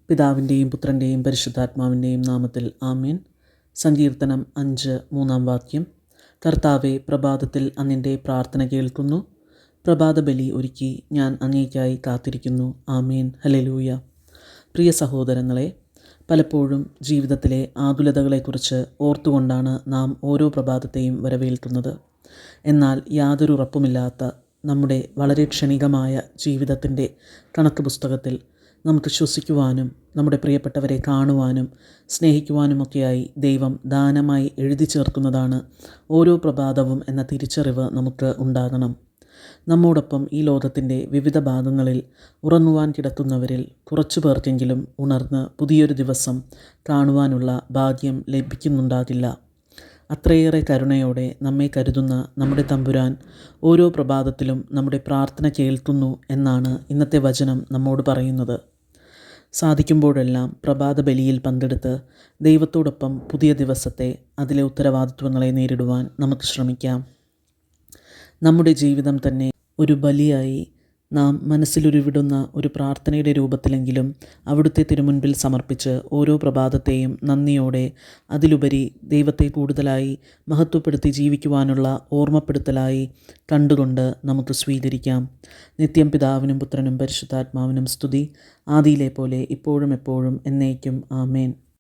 പിതാവിൻ്റെയും പുത്രൻ്റെയും പരിശുദ്ധാത്മാവിൻ്റെയും നാമത്തിൽ ആമേൻ. സങ്കീർത്തനം 5 3 വാക്യം. കർത്താവെ, പ്രഭാതത്തിൽ അങ്ങൻ്റെ പ്രാർത്ഥന കേൾക്കുന്നു. പ്രഭാത ബലി ഒരുക്കി ഞാൻ അങ്ങേയ്ക്കായി കാത്തിരിക്കുന്നു. ആമേൻ. ഹല്ലേലൂയ. പ്രിയ സഹോദരങ്ങളെ, പലപ്പോഴും ജീവിതത്തിലെ ആകുലതകളെക്കുറിച്ച് ഓർത്തുകൊണ്ടാണ് നാം ഓരോ പ്രഭാതത്തെയും വരവേൽക്കുന്നത്. എന്നാൽ യാതൊരു ഉറപ്പുമില്ലാത്ത നമ്മുടെ വളരെ ക്ഷണികമായ ജീവിതത്തിൻ്റെ കണക്ക് പുസ്തകത്തിൽ നമുക്ക് ശ്വസിക്കുവാനും നമ്മുടെ പ്രിയപ്പെട്ടവരെ കാണുവാനും സ്നേഹിക്കുവാനുമൊക്കെയായി ദൈവം ദാനമായി എഴുതി ചേർക്കുന്നതാണ് ഓരോ പ്രഭാതവും എന്ന തിരിച്ചറിവ് നമുക്ക് ഉണ്ടാകണം. നമ്മോടൊപ്പം ഈ ലോകത്തിൻ്റെ വിവിധ ഭാഗങ്ങളിൽ ഉറങ്ങുവാൻ കിടക്കുന്നവരിൽ കുറച്ചു പേർക്കെങ്കിലും ഉണർന്ന് പുതിയൊരു ദിവസം കാണുവാനുള്ള ഭാഗ്യം ലഭിക്കുന്നുണ്ടാകില്ല. അത്രയേറെ കരുണയോടെ നമ്മെ കരുതുന്ന നമ്മുടെ തമ്പുരാൻ ഓരോ പ്രഭാതത്തിലും നമ്മുടെ പ്രാർത്ഥന കേൾക്കുന്നു എന്നാണ് ഇന്നത്തെ വചനം നമ്മോട് പറയുന്നത്. സാധിക്കുമ്പോഴെല്ലാം പ്രഭാത ബലിയിൽ പങ്കെടുത്ത് ദൈവത്തോടൊപ്പം പുതിയ ദിവസത്തെ അതിലെ ഉത്തരവാദിത്വങ്ങളെ നേരിടുവാൻ നമുക്ക് ശ്രമിക്കാം. നമ്മുടെ ജീവിതം തന്നെ ഒരു ബലിയായി നാം മനസ്സിലുരുവിടുന്ന ഒരു പ്രാർത്ഥനയുടെ രൂപത്തിലെങ്കിലും അവിടുത്തെ തിരുമുൻപിൽ സമർപ്പിച്ച് ഓരോ പ്രഭാതത്തെയും നന്ദിയോടെ, അതിലുപരി ദൈവത്തെ കൂടുതലായി മഹത്വപ്പെടുത്തി ജീവിക്കുവാനുള്ള ഓർമ്മപ്പെടുത്തലായി കണ്ടുകൊണ്ട് നമുക്ക് സ്വീകരിക്കാം. നിത്യം പിതാവിനും പുത്രനും പരിശുദ്ധാത്മാവിനും സ്തുതി, ആദിയിലെ പോലെ ഇപ്പോഴും എപ്പോഴും എന്നേക്കും. ആമേൻ.